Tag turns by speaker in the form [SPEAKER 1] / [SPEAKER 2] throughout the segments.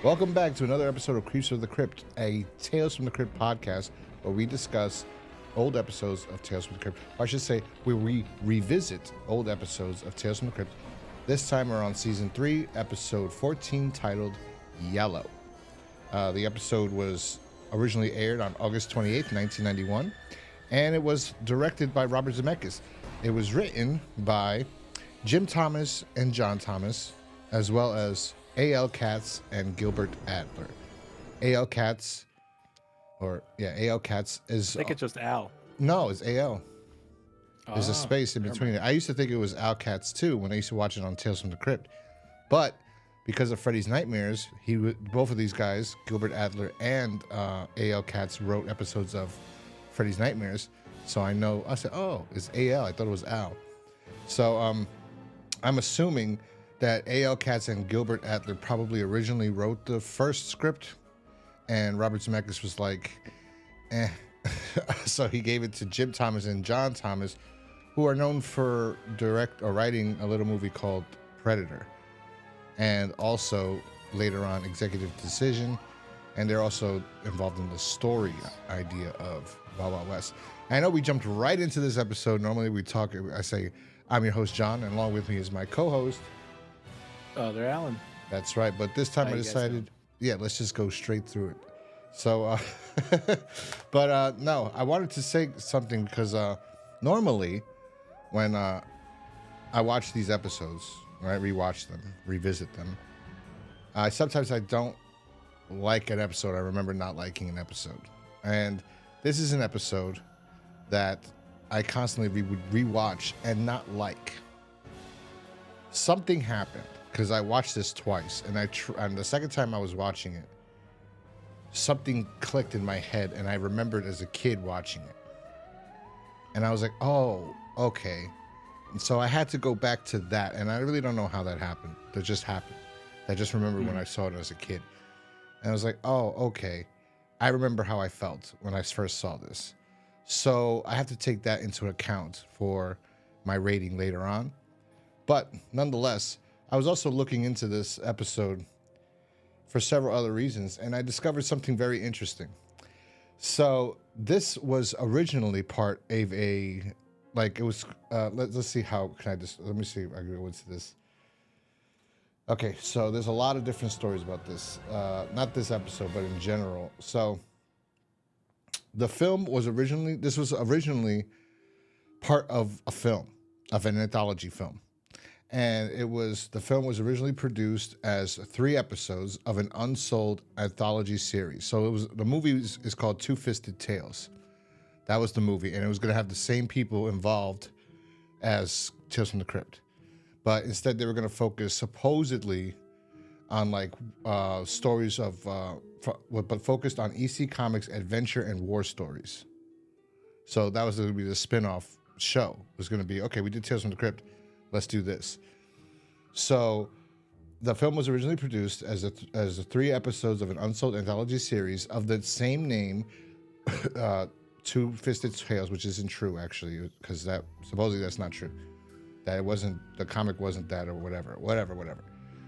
[SPEAKER 1] Welcome back to another episode of Creeps of the Crypt, a Tales from the Crypt podcast where we discuss old episodes of Tales from the Crypt. Or I should say, where we revisit old episodes of Tales from the Crypt. This time we're on season 3, episode 14, titled Yellow. The episode was originally aired on August 28th, 1991, and it was directed by Robert Zemeckis. It was written by Jim Thomas and John Thomas, as well as A.L. Katz and Gilbert Adler. A.L. Katz, A.L. Katz is...
[SPEAKER 2] I think it's just Al.
[SPEAKER 1] No, it's A.L. There's a space in between it. I used to think it was Al Katz too when I used to watch it on Tales from the Crypt. But because of Freddy's Nightmares, both of these guys, Gilbert Adler and A.L. Katz, wrote episodes of Freddy's Nightmares. So I said, oh, it's A.L. I thought it was Al. So I'm assuming that A.L. Katz and Gilbert Adler probably originally wrote the first script, and Robert Zemeckis was like, eh. So he gave it to Jim Thomas and John Thomas, who are known for writing a little movie called Predator, and also later on Executive Decision, and they're also involved in the story idea of Wild Wild West. And I know we jumped right into this episode. Normally we talk, I say, I'm your host, John, and along with me is my co-host,
[SPEAKER 2] They're Alan.
[SPEAKER 1] That's right, but this time I decided, let's just go straight through it. So, no, I wanted to say something because normally when I watch these episodes, right, rewatch them, revisit them, sometimes I don't like an episode. I remember not liking an episode. And this is an episode that I constantly would rewatch and not like. Something happened. Because I watched this twice, and the second time I was watching it, something clicked in my head, and I remembered as a kid watching it. And I was like, oh, okay. And so I had to go back to that, and I really don't know how that happened. That just happened. I just remember when I saw it as a kid. And I was like, oh, okay. I remember how I felt when I first saw this. So I have to take that into account for my rating later on. But nonetheless, I was also looking into this episode for several other reasons, and I discovered something very interesting. So this was originally part of let's see how can I just, let me see if I can go into this. Okay, so there's a lot of different stories about this. Not this episode, but in general. So the film was originally part of a film, of an anthology film. And the film was originally produced as 3 episodes of an unsold anthology series. So the movie is called Two-Fisted Tales. That was the movie, and it was going to have the same people involved as Tales from the Crypt. But instead, they were going to focus supposedly on stories but focused on EC Comics adventure and war stories. So that was going to be the spin-off show. It was going to be, okay, we did Tales from the Crypt. Let's do this. So the film was originally produced as 3 episodes of an unsold anthology series of the same name, Two-Fisted Tales, which isn't true, actually, because supposedly that's not true. That the comic wasn't that or whatever.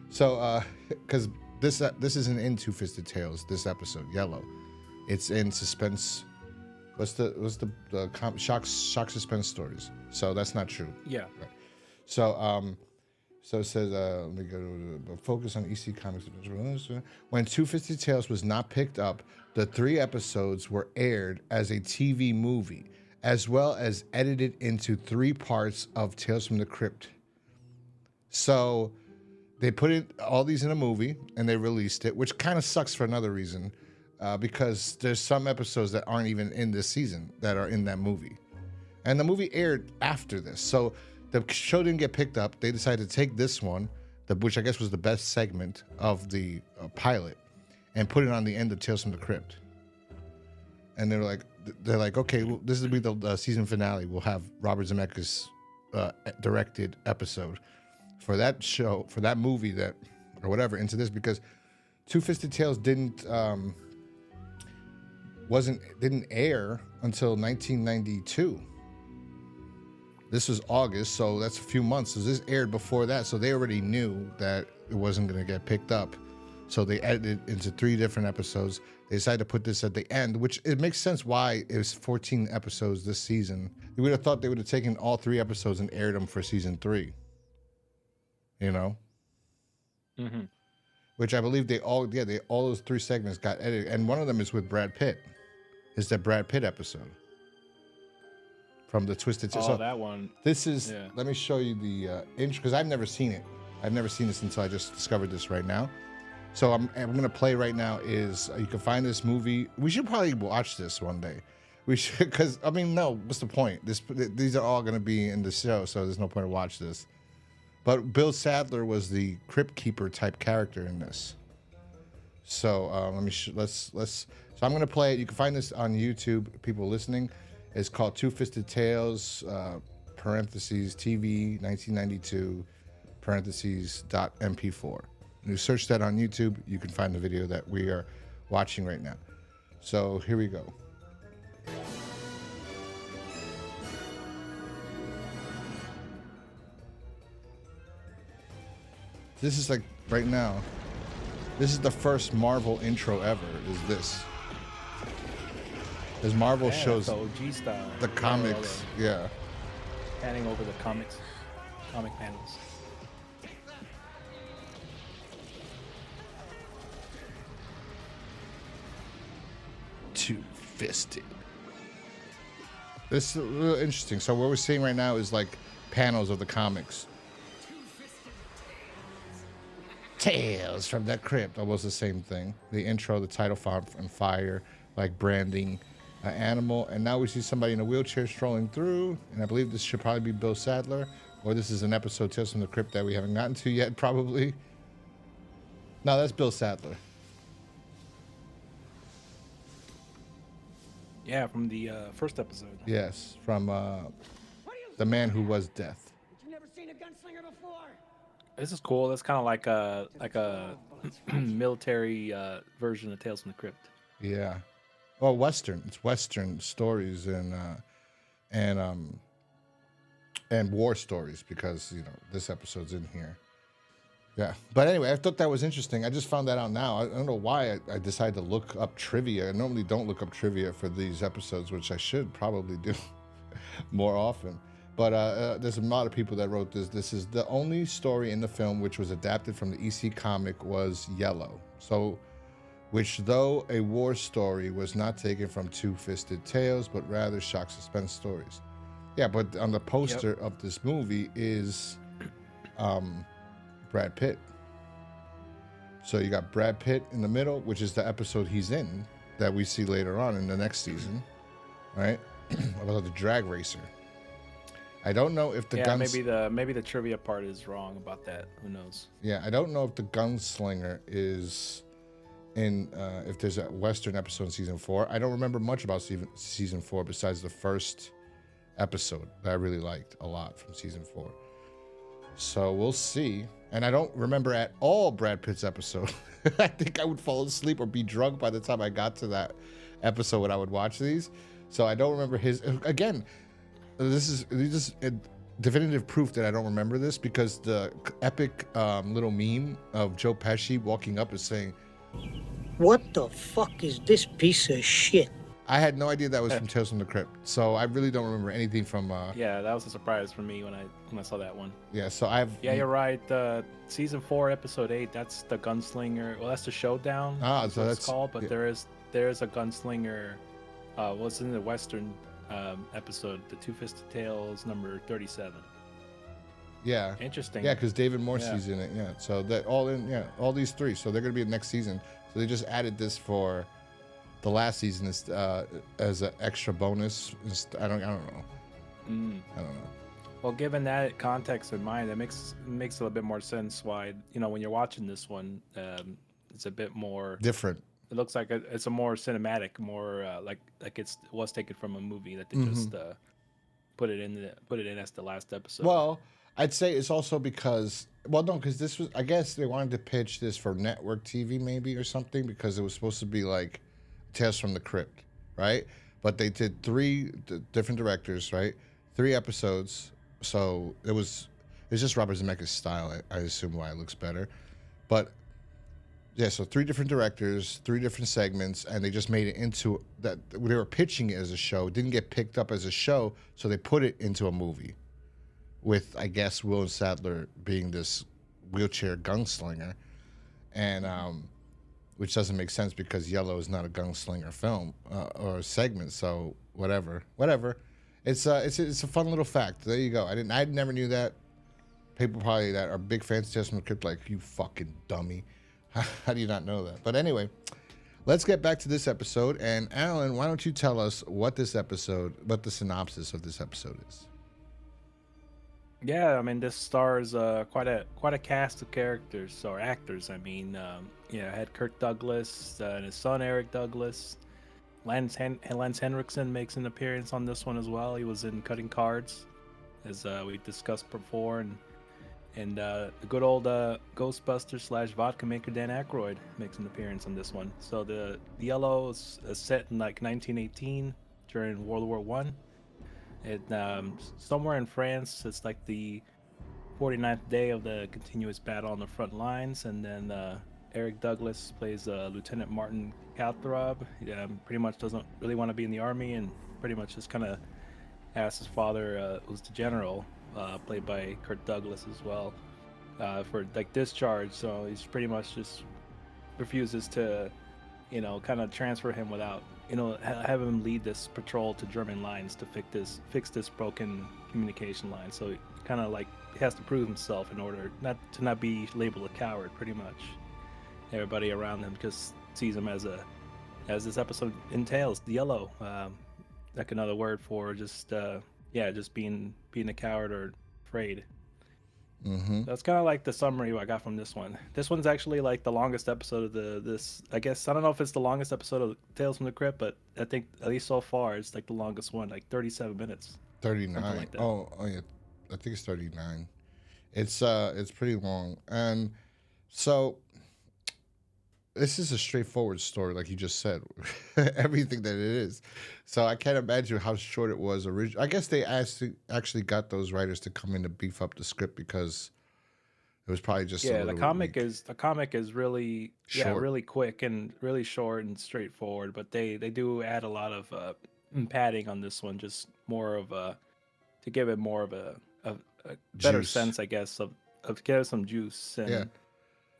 [SPEAKER 1] So, because this isn't in Two-Fisted Tales, this episode, Yellow. It's in Suspense. What's the shock suspense stories? So that's not true.
[SPEAKER 2] Yeah.
[SPEAKER 1] Right. So it says, let me go to focus on EC Comics. When Two-Fisted Tales was not picked up, the 3 episodes were aired as a TV movie, as well as edited into 3 parts of Tales from the Crypt. So they put all these in a movie, and they released it, which kind of sucks for another reason, because there's some episodes that aren't even in this season that are in that movie. And the movie aired after this. So the show didn't get picked up. They decided to take this one, which I guess was the best segment of the pilot, and put it on the end of Tales from the Crypt. And they're like, okay, well, this will be the season finale. We'll have Robert Zemeckis directed episode for that show, for that movie or whatever, into this, because Two-Fisted Tales didn't air until 1992. This was August, so that's a few months. So this aired before that, so they already knew that it wasn't going to get picked up So they edited it into 3 different episodes. They decided to put this at the end, which it makes sense why it was 14 episodes this season. You would have thought they would have taken all 3 episodes and aired them for season 3. You know?
[SPEAKER 2] Mm-hmm.
[SPEAKER 1] Which I believe all those 3 segments got edited. And one of them is with Brad Pitt. It's the Brad Pitt episode. From the Twisted Tale.
[SPEAKER 2] Oh,
[SPEAKER 1] So
[SPEAKER 2] that one.
[SPEAKER 1] this is, let me show you the intro, because I've never seen it. I've never seen this until I just discovered this right now. So I'm going to play right now is, you can find this movie. We should probably watch this one day. We should, because, I mean, no, what's the point? These are all going to be in the show, so there's no point to watch this. But Bill Sadler was the Crypt Keeper type character in this. So so I'm going to play it. You can find this on YouTube, people listening. It's called Two-Fisted Tales, parentheses, TV, 1992, parentheses, .mp4. And you search that on YouTube, you can find the video that we are watching right now. So here we go. This is like right now. This is the first Marvel intro ever. Is this? As Marvel shows
[SPEAKER 2] the OG style.
[SPEAKER 1] the comics, yeah.
[SPEAKER 2] Panning over the comic panels.
[SPEAKER 1] Two-fisted. This is real interesting. So what we're seeing right now is like panels of the comics. Tales from the Crypt, almost the same thing. The intro, the title font and fire, like branding an animal. And now we see somebody in a wheelchair strolling through. And I believe this should probably be Bill Sadler. Or this is an episode Tales from the Crypt that we haven't gotten to yet, probably. No, that's Bill Sadler.
[SPEAKER 2] Yeah, from the first episode.
[SPEAKER 1] Yes, from The Man Who Was Death.
[SPEAKER 3] You've never seen a gunslinger before.
[SPEAKER 2] This is cool. That's kind of like a military version of Tales from the Crypt.
[SPEAKER 1] Yeah. Well, Western. It's Western stories and war stories, because this episode's in here. Yeah. But anyway, I thought that was interesting. I just found that out now. I don't know why I decided to look up trivia. I normally don't look up trivia for these episodes, which I should probably do more often. But there's a lot of people that wrote this. This is the only story in the film which was adapted from the EC comic was Yellow. So, which though a war story was not taken from Two-Fisted Tales, but rather shock suspense stories. Yeah, but on the poster of this movie is Brad Pitt. So you got Brad Pitt in the middle, which is the episode he's in that we see later on in the next season, right? About the drag racer. I don't know if the
[SPEAKER 2] maybe the trivia part is wrong about that. Who knows?
[SPEAKER 1] Yeah, I don't know if the gunslinger is in if there's a Western episode in season 4. I don't remember much about season 4 besides the first episode that I really liked a lot from season 4. So we'll see. And I don't remember at all Brad Pitt's episode. I think I would fall asleep or be drunk by the time I got to that episode when I would watch these. So I don't remember his. Again, this is a definitive proof that I don't remember this, because the epic little meme of Joe Pesci walking up and saying,
[SPEAKER 3] What the fuck is this piece of shit?
[SPEAKER 1] I had no idea that was from Tales from the Crypt. So I really don't remember anything from.
[SPEAKER 2] Yeah, that was a surprise for me when I saw that one.
[SPEAKER 1] Yeah, so I've.
[SPEAKER 2] Yeah, you're right. Season 4, episode 8. That's the gunslinger. Well, that's the showdown.
[SPEAKER 1] So that's
[SPEAKER 2] called. But there is a gunslinger. What's in the Western episode? The Two-Fisted Tales number 37.
[SPEAKER 1] Yeah.
[SPEAKER 2] Interesting.
[SPEAKER 1] Yeah, because David Morse's in it. Yeah. So that all these 3. So they're gonna be in the next season. So they just added this for the last season as an extra bonus. I don't know. I don't know.
[SPEAKER 2] Well, given that context in mind, it makes a little bit more sense why when you're watching this one, it's a bit more
[SPEAKER 1] different.
[SPEAKER 2] It looks like it's a more cinematic, more like it was taken from a movie that they just put it in as the last episode.
[SPEAKER 1] Well, I'd say it's also because this was, I guess they wanted to pitch this for network TV maybe or something, because it was supposed to be like Tales from the Crypt, right? But they did 3 different directors, right? 3 episodes. So it's just Robert Zemeckis' style. I assume why it looks better. But Yeah, so 3 different directors, 3 different segments, and they just made it into that. They were pitching it as a show. It didn't get picked up as a show, so they put it into a movie with, I guess, Will Sadler being this wheelchair gunslinger, and which doesn't make sense because Yellow is not a gunslinger film or segment. So whatever. It's a fun little fact. There you go. I never knew that. People probably that are big fans of Tales from the Crypt, like, you fucking dummy. How do you not know that? But anyway, let's get back to this episode. And Alan, why don't you tell us what the synopsis of this episode is?
[SPEAKER 2] Yeah, I mean, this stars quite a cast of characters or actors. I mean, I had Kirk Douglas and his son Eric Douglas. Lance Henriksen makes an appearance on this one as well. He was in Cutting Cards, as we discussed before, and the good old Ghostbuster / vodka maker Dan Aykroyd makes an appearance on this one. So the Yellow is set in like 1918 during World War One. It somewhere in France. It's like the 49th day of the continuous battle on the front lines, and then Eric Douglas plays Lieutenant Martin Kalthrob. He pretty much doesn't really want to be in the army, and pretty much just kind of asks his father, who's the general, played by Kirk Douglas as well, for like discharge. So he's pretty much just refuses to, kind of transfer him without, have him lead this patrol to German lines to fix this broken communication line. So he kind of like has to prove himself in order not be labeled a coward. Pretty much, everybody around him just sees him as this episode entails, the Yellow, like another word for just being a coward or afraid.
[SPEAKER 1] Mm-hmm.
[SPEAKER 2] That's kind of like the summary I got from this one. This one's actually like the longest episode of this. I guess I don't know if it's the longest episode of Tales from the Crypt, but I think at least so far it's like the longest one, like 37 minutes.
[SPEAKER 1] 39.
[SPEAKER 2] Like that.
[SPEAKER 1] Oh yeah, I think it's 39. It's pretty long, and so this is a straightforward story, like you just said, everything that it is. So I can't imagine how short it was originally. I guess they actually got those writers to come in to beef up the script because it was probably just
[SPEAKER 2] the comic is really
[SPEAKER 1] short.
[SPEAKER 2] really quick and really short and straightforward. But they do add a lot of padding on this one, just more of to give it more of a better
[SPEAKER 1] Juice.
[SPEAKER 2] sense, I guess, of give it some juice. And
[SPEAKER 1] Yeah.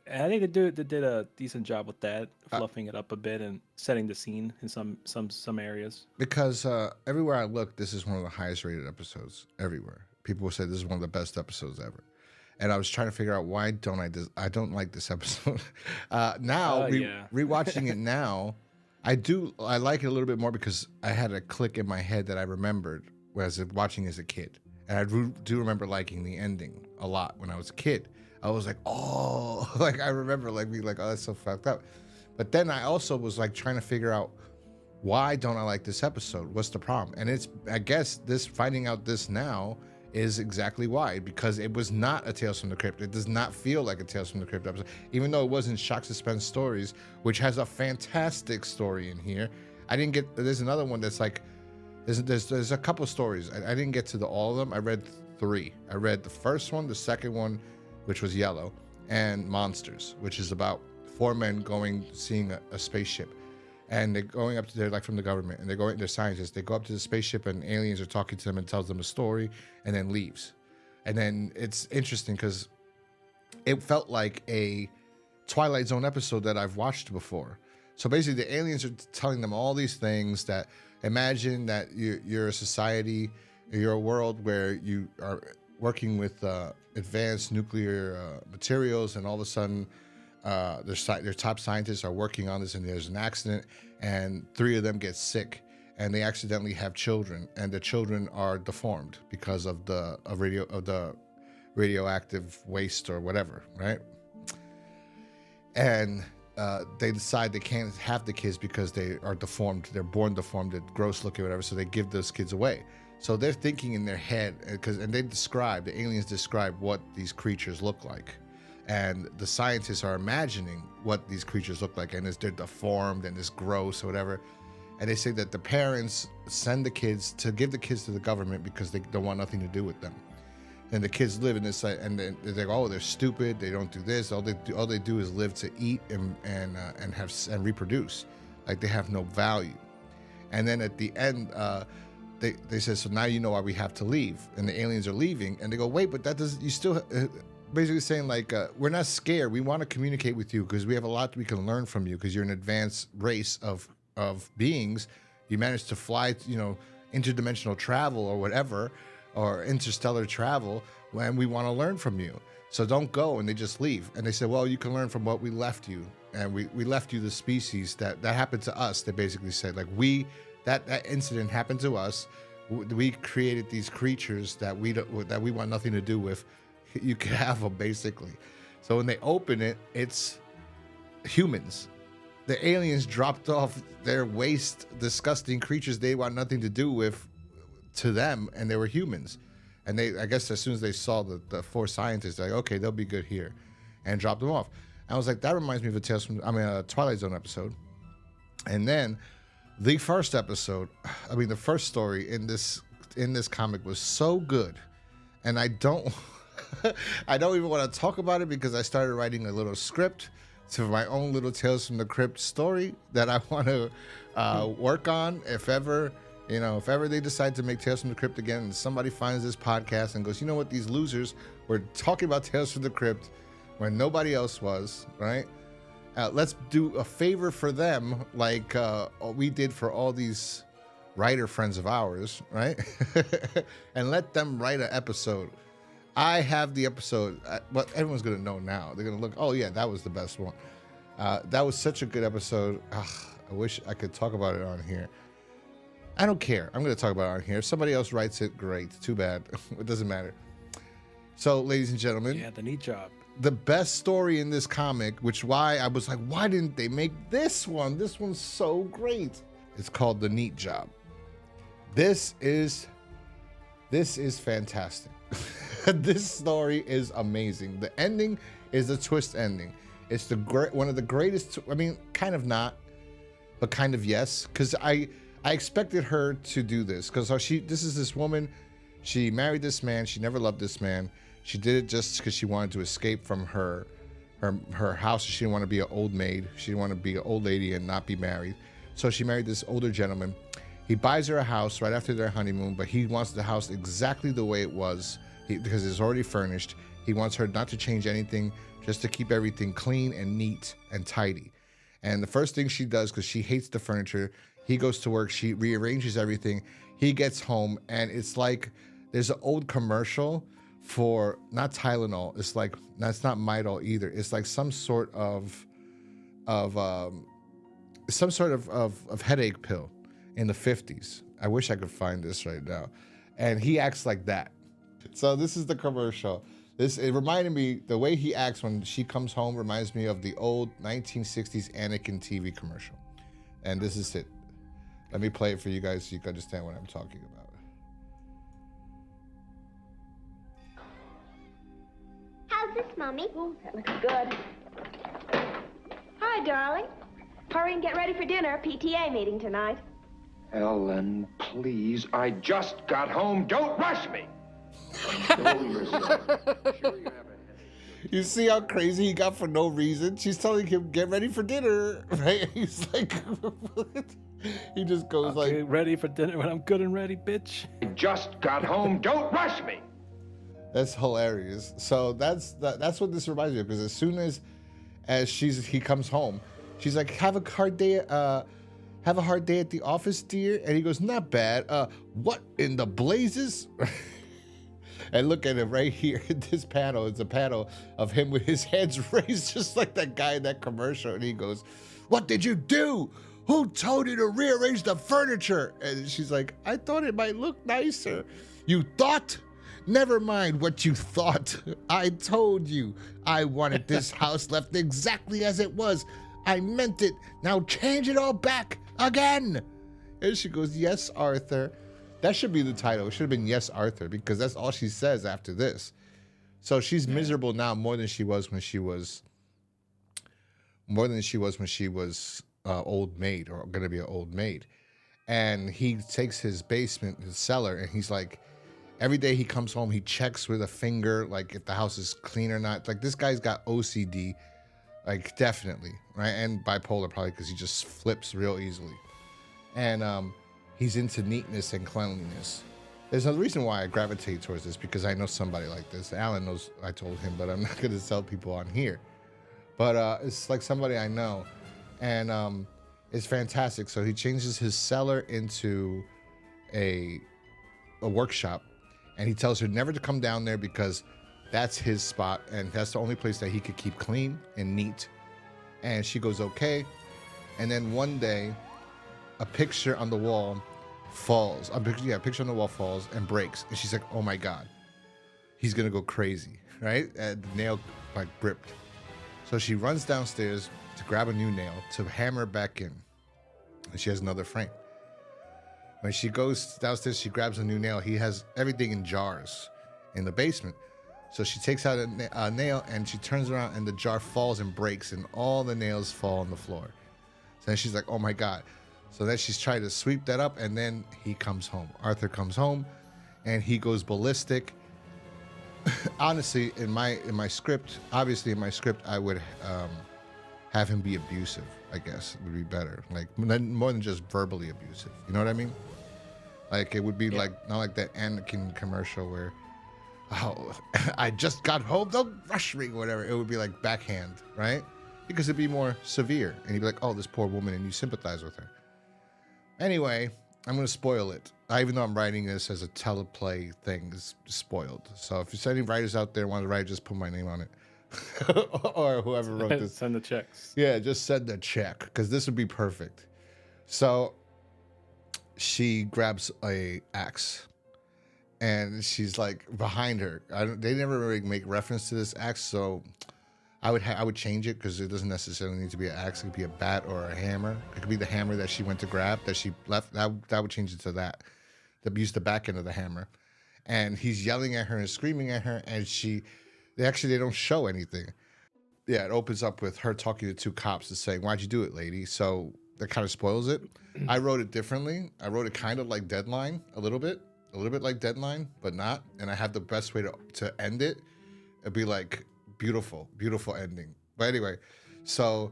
[SPEAKER 2] And I think they did a decent job with that, fluffing it up a bit and setting the scene in some areas.
[SPEAKER 1] Because everywhere I look, this is one of the highest rated episodes everywhere. People say this is one of the best episodes ever, and I was trying to figure out why I don't like this episode. Rewatching it now, I like it a little bit more because I had a click in my head that I remembered as watching as a kid, and I do remember liking the ending a lot when I was a kid. I was like, oh, like I remember like being like, oh, that's so fucked up. But then I also was like trying to figure out, why don't I like this episode? What's the problem? And I guess finding out this now is exactly why, because it was not a Tales from the Crypt. It does not feel like a Tales from the Crypt episode, even though it was in Shock Suspense Stories, which has a fantastic story in here. There's another one that's like, there's a couple stories. I didn't get to all of them. I read 3. I read the first one, the second one, which was Yellow, and Monsters, which is about 4 men seeing a spaceship, and they're going up to, they're like from the government, and they're scientists. They go up to the spaceship, and aliens are talking to them and tells them a story, and then leaves. And then it's interesting because it felt like a Twilight Zone episode that I've watched before. So basically, the aliens are telling them all these things that, imagine that you're a society, you're a world where you are working with advanced nuclear materials, and all of a sudden their top scientists are working on this, and there's an accident, and 3 of them get sick, and they accidentally have children, and the children are deformed because of the radioactive waste or whatever, right? And they decide they can't have the kids because they are deformed. They're born deformed, they're gross looking, whatever. So they give those kids away. So they're thinking in their head, and the aliens describe what these creatures look like, and the scientists are imagining what these creatures look like, and they're deformed and it's gross or whatever. And they say that the parents send the kids to give the kids to the government because they don't want nothing to do with them. and the kids live in this, and then they're like, oh, they're stupid. They don't do this. All they do is live to eat and reproduce. Like they have no value. And then at the end, they said, so now you know why we have to leave. And the aliens are leaving, and they go, wait, but that doesn't. You still basically saying like, we're not scared. We want to communicate with you because we have a lot we can learn from you because you're an advanced race of beings. You managed to fly, interdimensional travel or whatever, or interstellar travel, and we want to learn from you. So don't go. And they just leave. And they said, well, you can learn from what we left you. And we left you the species that happened to us. They basically said, like, that incident happened to us. We created these creatures that we want nothing to do with. You can have them, basically. So when they open it, it's humans. The aliens dropped off their waste, disgusting creatures they want nothing to do with to them, and they were humans. And I guess as soon as they saw the 4 scientists, they're like, okay, they'll be good here, and dropped them off. I was like, that reminds me of a Twilight Zone episode. And then the first episode, the first story in this comic was so good, and I don't even want to talk about it because I started writing a little script to my own little Tales from the Crypt story that I want to work on if ever they decide to make Tales from the Crypt again, and somebody finds this podcast and goes, you know what, these losers were talking about Tales from the Crypt when nobody else was, right? Let's do a favor for them, like we did for all these writer friends of ours, right? And let them write an episode. I have the episode, but everyone's going to know now. They're going to look, oh, yeah, that was the best one. That was such a good episode. I wish I could talk about it on here. I don't care. I'm going to talk about it on here. If somebody else writes it, great. Too bad. It doesn't matter. So, ladies and gentlemen.
[SPEAKER 2] Yeah, the neat job.
[SPEAKER 1] The best story in this comic, why I was like, why didn't they make this one? This one's so great. It's called The Neat Job. This is fantastic. This story is amazing. The ending is a twist ending. It's one of the greatest. Kind of not, but kind of yes. Because I expected her to do this. Because this is this woman. She married this man. She never loved this man. She did it just because she wanted to escape from her house. She didn't want to be an old maid. She didn't want to be an old lady and not be married. So she married this older gentleman. He buys her a house right after their honeymoon, but he wants the house exactly the way it was because it's already furnished. He wants her not to change anything, just to keep everything clean and neat and tidy. And the first thing she does, because she hates the furniture, he goes to work. She rearranges everything. He gets home, and it's like there's an old commercial for not Tylenol. It's like that's not Midol either. It's like some sort of headache pill in the 50s. I wish I could find this right now. And he acts like that. So this is the commercial. It reminded me, the way he acts when she comes home reminds me of the old 1960s Anakin TV commercial. And this is it. Let me play it for you guys so you can understand what I'm talking about.
[SPEAKER 4] How's this, Mommy?
[SPEAKER 5] Oh, that looks good. Hi, darling. Hurry and get ready for dinner. PTA meeting tonight.
[SPEAKER 6] Ellen, please. I just got home. Don't rush me. Control yourself. Sure you have a headache.
[SPEAKER 1] You see how crazy he got for no reason? She's telling him, get ready for dinner. Right? He's like, he just goes like,
[SPEAKER 2] get ready for dinner when I'm good and ready, bitch.
[SPEAKER 6] Just got home. Don't rush me.
[SPEAKER 1] That's hilarious. So that's what this reminds me of, because as soon as he comes home, she's like, have a hard day at the office, dear? And he goes, not bad. What in the blazes? And look at him right here in this panel. It's a panel of him with his hands raised, just like that guy in that commercial. And he goes, what did you do? Who told you to rearrange the furniture? And she's like, I thought it might look nicer. You thought? Never mind what you thought. I told you I wanted this house left exactly as it was. I meant it. Now change it all back again. And she goes, yes, Arthur. That should be the title. It should have been Yes, Arthur, because that's all she says after this. So she's miserable now more than she was when she was old maid, or going to be an old maid. And he takes his basement, his cellar, and he's like, Every day he comes home, he checks with a finger, like if the house is clean or not. Like this guy's got OCD, like definitely, right? And bipolar probably because he just flips real easily. And he's into neatness and cleanliness. There's a reason why I gravitate towards this because I know somebody like this. Alan knows I told him, but I'm not going to tell people on here. But it's like somebody I know. And it's fantastic. So he changes his cellar into a workshop. And he tells her never to come down there because that's his spot. And that's the only place that he could keep clean and neat. And she goes, okay. And then one day, a picture on the wall falls. A picture on the wall falls and breaks. And she's like, oh my God, he's going to go crazy, right? And the nail like gripped. So she runs downstairs to grab a new nail to hammer it back in. And she has another frame. When she goes downstairs, she grabs a new nail. He has everything in jars in the basement. So she takes out a nail and she turns around and the jar falls and breaks and all the nails fall on the floor. So then she's like, oh my God. So then she's trying to sweep that up and then he comes home. Arthur comes home and he goes ballistic. Honestly, in my script, I would have him be abusive, I guess would be better. Like more than just verbally abusive. You know what I mean? Like it would be like not like that Anakin commercial where, oh, I just got home, don't rush me, whatever. It would be like backhand, right? Because it'd be more severe. And you'd be like, oh, this poor woman, and you sympathize with her. Anyway, I'm going to spoil it. Even though I'm writing this as a teleplay thing, it's spoiled. So if there's any writers out there want to write, just put my name on it. Or whoever wrote this.
[SPEAKER 2] Send the checks.
[SPEAKER 1] Yeah, just send the check, because this would be perfect. So she grabs a axe, and she's like behind her. They never really make reference to this axe, so I would change it because it doesn't necessarily need to be an axe. It could be a bat or a hammer. It could be the hammer that she went to grab that she left. That would change it to that. That use the back end of the hammer, and he's yelling at her and screaming at her, and they don't show anything. Yeah, it opens up with her talking to two cops and saying, "Why'd you do it, lady?" So that kind of spoils it. I wrote it differently. I wrote it kind of like Deadline, a little bit like Deadline, but not. And I have the best way to end it. It'd be like beautiful ending. But anyway, so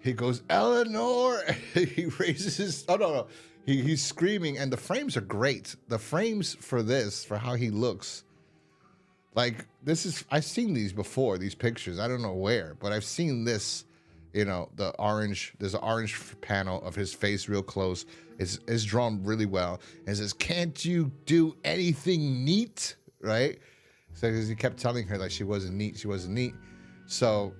[SPEAKER 1] he goes, Eleanor. He raises his. Oh no. He's screaming, and the frames are great. The frames for how he looks. Like, I've seen these before, these pictures. I don't know where, but I've seen this, there's an orange panel of his face real close. It's drawn really well. And it says, can't you do anything neat? Right? So, because he kept telling her, like, she wasn't neat. So,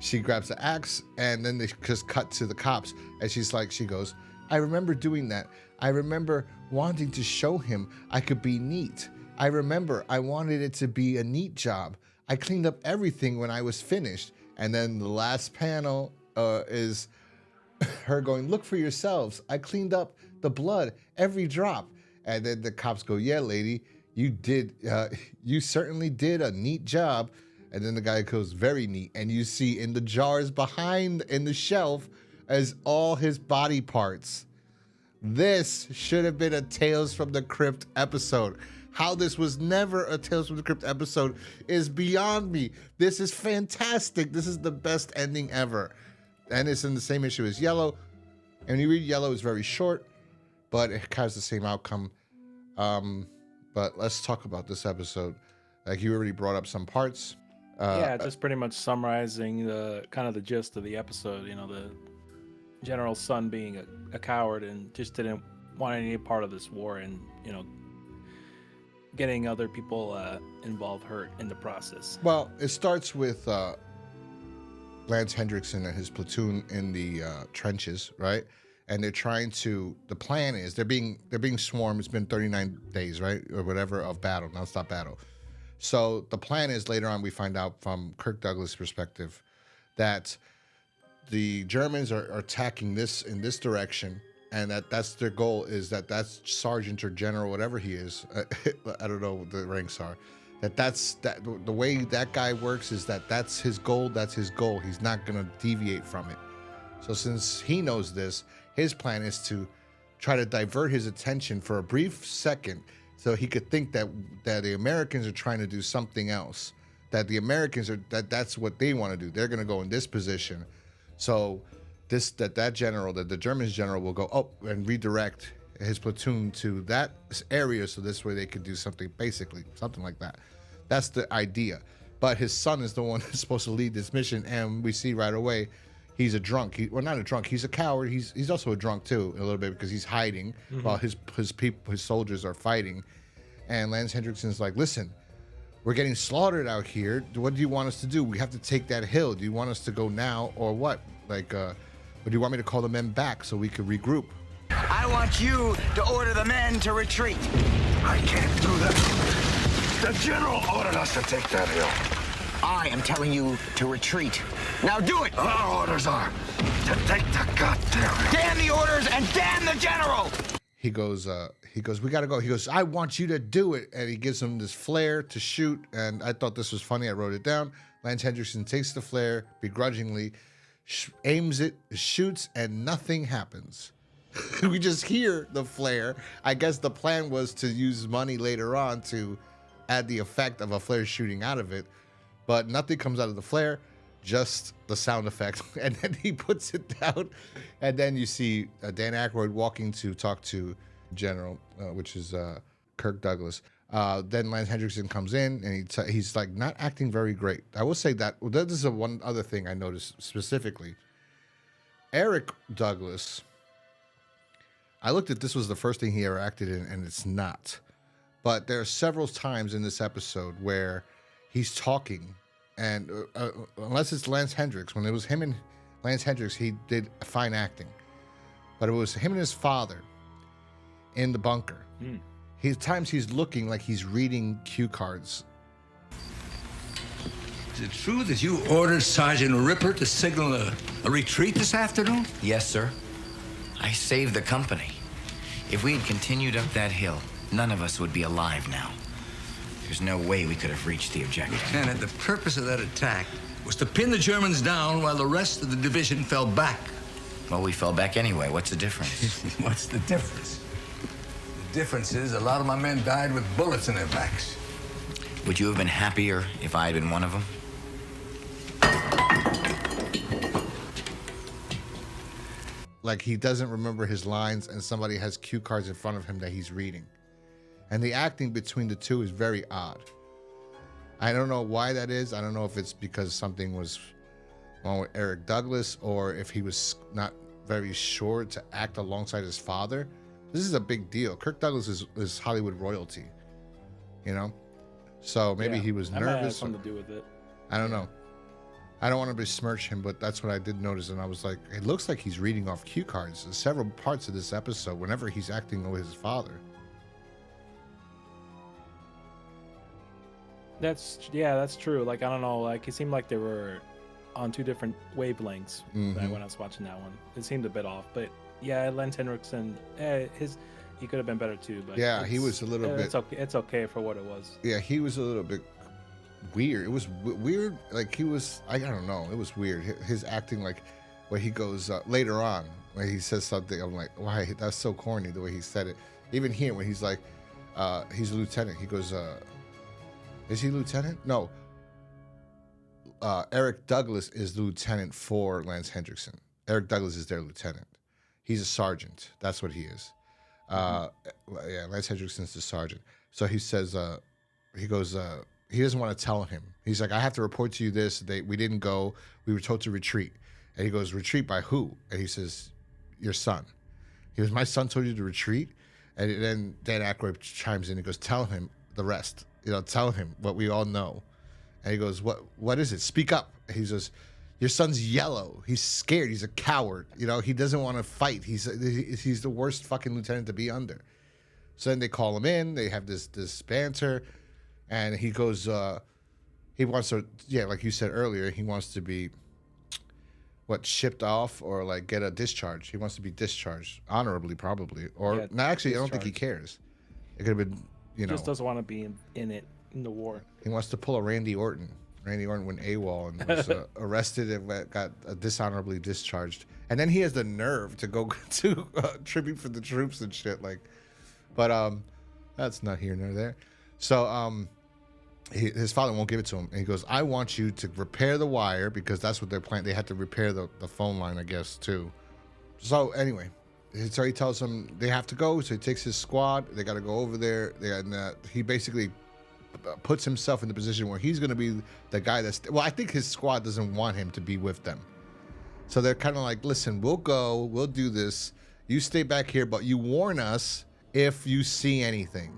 [SPEAKER 1] she grabs the axe, and then they just cut to the cops. And she goes, I remember doing that. I remember wanting to show him I could be neat. I remember I wanted it to be a neat job. I cleaned up everything when I was finished. And then the last panel is her going, look for yourselves. I cleaned up the blood, every drop. And then the cops go, yeah, lady, you certainly did a neat job. And then the guy goes, very neat. And you see in the jars behind in the shelf as all his body parts. This should have been a Tales from the Crypt episode. How this was never a Tales from the Crypt episode is beyond me. This is fantastic. This is the best ending ever. And it's in the same issue as Yellow. And when you read Yellow, it's very short, but it has the same outcome. But let's talk about this episode. Like, you already brought up some parts.
[SPEAKER 2] Just pretty much summarizing the kind of the gist of the episode. The general's son being a coward and just didn't want any part of this war, and getting other people involved hurt in the process.
[SPEAKER 1] Well, it starts with Lance Henriksen and his platoon in the trenches, right? And they're trying to. The plan is they're being swarmed. It's been 39 days, right, or whatever, of battle, nonstop battle. So the plan is, later on we find out from Kirk Douglas' perspective, that the Germans are attacking in this direction, and that's their goal, is that's sergeant or general, whatever he is. I don't know what the ranks are. That's the way that guy works is that's his goal. That's his goal. He's not gonna deviate from it. So since he knows this, his plan is to try to divert his attention for a brief second so he could think that the Americans are trying to do something else, that the Americans are that's what they want to do. They're going to go in this position. So that general, that the Germans general will go and redirect his platoon to that area so this way they could do something, basically something like that. That's the idea. But his son is the one that's supposed to lead this mission, and we see right away he's a drunk. Well, not a drunk. He's a coward. He's also a drunk too, a little bit, because he's hiding while his soldiers are fighting. And Lance Henriksen's like, listen, we're getting slaughtered out here. What do you want us to do? We have to take that hill. Do you want us to go now or what? Like, or do you want me to call the men back so we could regroup?
[SPEAKER 7] I want you to order the men to retreat.
[SPEAKER 6] I can't do that. The general ordered us to take that hill.
[SPEAKER 7] I am telling you to retreat. Now do it!
[SPEAKER 6] Our orders are to take the goddamn hill.
[SPEAKER 7] Damn the orders and damn the general!
[SPEAKER 1] He goes, we gotta go. He goes, I want you to do it. And he gives him this flare to shoot. And I thought this was funny. I wrote it down. Lance Henriksen takes the flare begrudgingly, aims it, shoots, and nothing happens. We just hear the flare. I guess the plan was to use money later on to add the effect of a flare shooting out of it. But nothing comes out of the flare, just the sound effect. And then he puts it down. And then you see Dan Aykroyd walking to talk to General, which is Kirk Douglas. Then Lance Henriksen comes in, and he's like not acting very great. I will say that. Well, this is one other thing I noticed specifically. Eric Douglas, I looked at this was the first thing he ever acted in, and it's not. But there are several times in this episode where he's talking, and unless it's Lance Hendricks, when it was him and Lance Hendricks, he did fine acting. But it was him and his father in the bunker. Times he's looking like he's reading cue cards.
[SPEAKER 8] Is it true that you ordered Sergeant Ripper to signal a retreat this afternoon?
[SPEAKER 7] Yes, sir. I saved the company. If we had continued up that hill, none of us would be alive now. There's no way we could have reached the objective.
[SPEAKER 8] Lieutenant, the purpose of that attack was to pin the Germans down while the rest of the division fell back.
[SPEAKER 7] Well, we fell back anyway. What's the difference?
[SPEAKER 8] What's the difference? The difference is a lot of my men died with bullets in their backs.
[SPEAKER 7] Would you have been happier if I had been one of them?
[SPEAKER 1] Like he doesn't remember his lines, and somebody has cue cards in front of him that he's reading. And the acting between the two is very odd. I don't know why that is. I don't know if it's because something was wrong with Eric Douglas, or if he was not very sure to act alongside his father. This is a big deal. Kirk Douglas is Hollywood royalty, you know? So maybe he was
[SPEAKER 2] That might have
[SPEAKER 1] nervous.
[SPEAKER 2] something to do with it.
[SPEAKER 1] I don't know. I don't want to besmirch him, but that's what I did notice. And I was like, it looks like he's reading off cue cards. There's several parts of this episode whenever he's acting with his father.
[SPEAKER 2] That's true. Like, I don't know, like it seemed like they were on two different wavelengths when I was watching that one. It seemed a bit off, but yeah, Lance Henriksen, he could have been better too. But
[SPEAKER 1] Yeah, he was a little bit.
[SPEAKER 2] It's okay for what it was.
[SPEAKER 1] Yeah, he was a little bit weird. It was weird. Like he was, I don't know. It was weird. His acting, like where he goes later on, where he says something. I'm like, why? That's so corny the way he said it. Even here, when he's like, he's a lieutenant. He goes, is he lieutenant? No. Eric Douglas is the lieutenant for Lance Henriksen. Eric Douglas is their lieutenant. He's a sergeant. That's what he is. Yeah, Lance Henriksen's the sergeant. So he says, he goes, he doesn't want to tell him. He's like, I have to report to you this. We didn't go. We were told to retreat. And he goes, retreat by who? And he says, your son. He goes, my son told you to retreat? And then Dan Aykroyd chimes in and goes, tell him the rest. You know, tell him what we all know. And he goes, what is it? Speak up. He says, your son's yellow. He's scared. He's a coward. You know, he doesn't want to fight. He's the worst fucking lieutenant to be under. So then they call him in. They have this banter. And he goes, he wants to, yeah, like you said earlier, he wants to be, shipped off or like get a discharge. He wants to be discharged honorably, probably. Or,
[SPEAKER 2] Yeah,
[SPEAKER 1] no, actually, I don't think he cares. It could have been,
[SPEAKER 2] He just doesn't want to be in the war.
[SPEAKER 1] He wants to pull a Randy Orton. Randy Orton went AWOL and was arrested and got dishonorably discharged. And then he has the nerve to go to tribute for the troops and shit. Like, but that's not here nor there. So his father won't give it to him, and he goes, "I want you to repair the wire because that's what they're planning. They had to repair the phone line, I guess, too." So anyway, so he tells him they have to go. So he takes his squad. They got to go over there. He basically puts himself in the position where he's going to be the guy that's. Well, I think his squad doesn't want him to be with them. So they're kind of like, "Listen, we'll go. We'll do this. You stay back here, but you warn us if you see anything.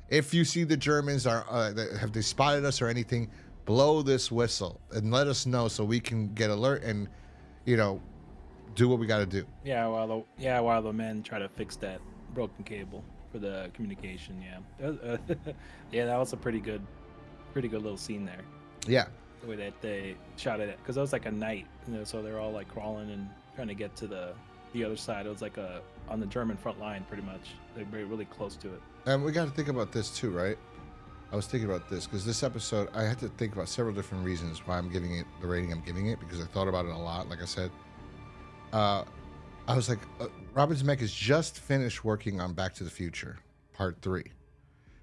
[SPEAKER 1] If you see the Germans have they spotted us or anything, blow this whistle and let us know so we can get alert and, do what we got to do."
[SPEAKER 2] While the men try to fix that broken cable for the communication. Yeah, that was a pretty good little scene there.
[SPEAKER 1] Yeah.
[SPEAKER 2] The way that they shot it, because it was like a night, so they're all like crawling and trying to get to the other side. It was like on the German front line, pretty much. They're very really close to it.
[SPEAKER 1] And we got to think about this too, right? I was thinking about this because this episode, I had to think about several different reasons why I'm giving it the rating I'm giving it, because I thought about it a lot. Like I said, I was like, Robert Zemeckis just finished working on Back to the Future Part 3.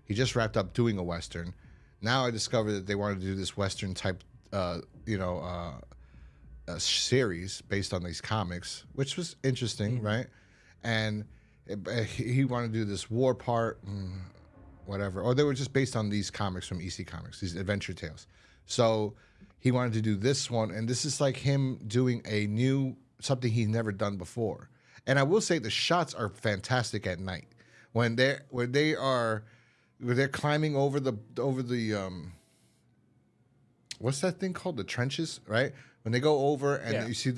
[SPEAKER 1] He just wrapped up doing a Western. Now I discovered that they wanted to do this Western type, a series based on these comics, which was interesting, right? And he wanted to do this war part, whatever, or they were just based on these comics from EC Comics, these adventure tales. So he wanted to do this one, and this is like him doing something he's never done before. And I will say the shots are fantastic at night when they're climbing over the what's that thing called, the trenches, right? When they go over and you see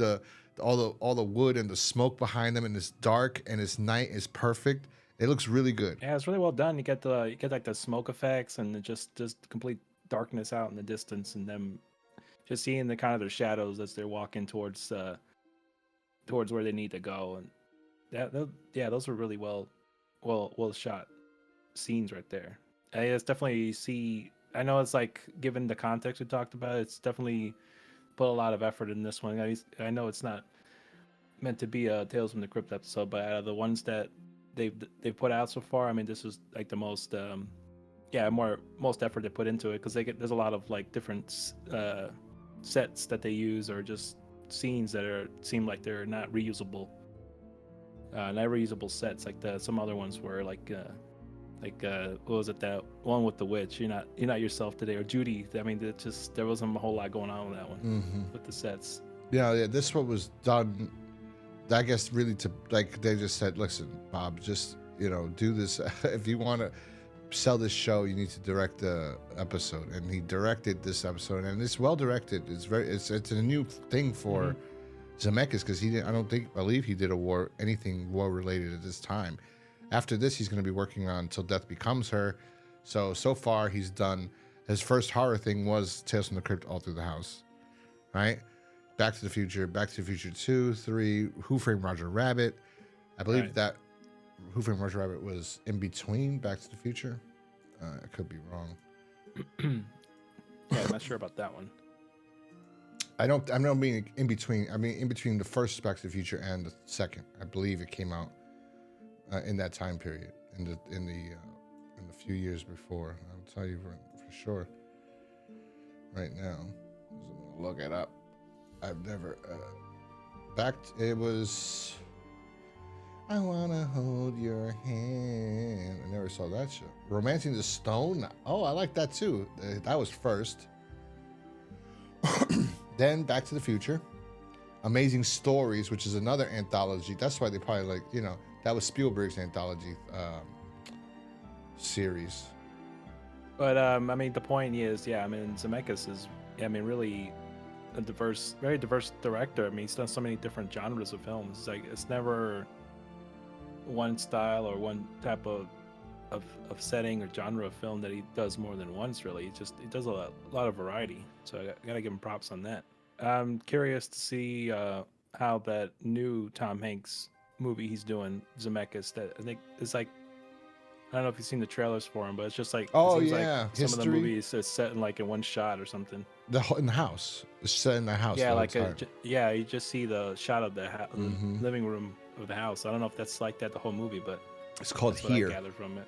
[SPEAKER 1] all the wood and the smoke behind them, and it's dark and it's night, is perfect. It looks really good.
[SPEAKER 2] Yeah, it's really well done. You get like the smoke effects and just complete darkness out in the distance, and them just seeing the kind of their shadows as they're walking towards where they need to go. And those are really well shot scenes right there. It's definitely I know it's like, given the context we talked about, it's definitely put a lot of effort in this one. I know it's not meant to be a Tales from the Crypt episode, but out of the ones that they've put out so far, I mean, this is like the most most effort they put into it, because there's a lot of like different sets that they use, or just scenes that seem like they're not reusable sets. Like some other ones were like what was it, that one with the witch, you're not yourself today, or Judy. I mean, there wasn't a whole lot going on with that one with the sets.
[SPEAKER 1] Yeah, this one was done, I guess, really to, like, they just said, "Listen, Bob, just do this. If you want to sell this show, you need to direct the episode." And he directed this episode, and it's well directed. It's a new thing for Zemeckis, because I don't believe he did anything war related at this time. After this, he's going to be working on Till Death Becomes Her. So far, he's done, his first horror thing was Tales from the Crypt, All Through the House, right? Back to the Future 2, 3, Who Framed Roger Rabbit. I believe that Who Framed Roger Rabbit was in between Back to the Future. I could be wrong.
[SPEAKER 2] Yeah, I'm not sure about that one.
[SPEAKER 1] I'm not being in between. I mean, in between the first Back to the Future and the second. I believe it came out in that time period, in the few years before. I'll tell you for sure. Right now, I'm gonna look it up. I've never it was I Wanna Hold Your Hand. I never saw that show. Romancing the Stone. Oh, I like that too. That was first. Then Back to the Future. Amazing Stories, which is another anthology. That's why they probably that was Spielberg's anthology series.
[SPEAKER 2] But I mean, the point is, Zemeckis is, really a very diverse director. I mean, he's done so many different genres of films. It's like, it's never one style or one type of setting or genre of film that he does more than once, really. He does a lot of variety. So I gotta give him props on that. I'm curious to see how that new Tom Hanks movie he's doing, Zemeckis, that I think is like I don't know if you've seen the trailers for him, but it's just like
[SPEAKER 1] Oh,
[SPEAKER 2] it seems
[SPEAKER 1] yeah,
[SPEAKER 2] like some of the
[SPEAKER 1] history.
[SPEAKER 2] movies it's set in like in one shot or something.
[SPEAKER 1] In the house. It's set in the house.
[SPEAKER 2] Yeah,
[SPEAKER 1] the
[SPEAKER 2] like
[SPEAKER 1] whole time.
[SPEAKER 2] yeah, you just see the shot of the
[SPEAKER 1] Mhm.
[SPEAKER 2] living room of the house. I don't know if that's like that the whole movie, but
[SPEAKER 1] It's called
[SPEAKER 2] that's what I
[SPEAKER 1] Here.
[SPEAKER 2] gathered from it.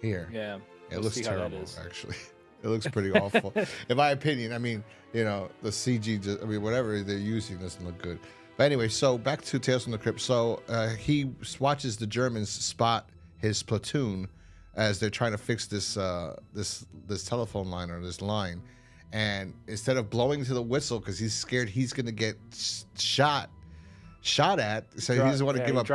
[SPEAKER 1] Here.
[SPEAKER 2] Yeah,
[SPEAKER 1] It
[SPEAKER 2] we'll
[SPEAKER 1] looks
[SPEAKER 2] see how that
[SPEAKER 1] terrible,
[SPEAKER 2] is.
[SPEAKER 1] actually. It looks pretty awful. In my opinion, I mean, you know, the CG, whatever they're using doesn't look good. But anyway, so back to Tales from the Crypt. So he watches the Germans spot his platoon as they're trying to fix this this telephone line or this line. And instead of blowing to the whistle because he's scared he's going to get shot at, so he doesn't want to give up.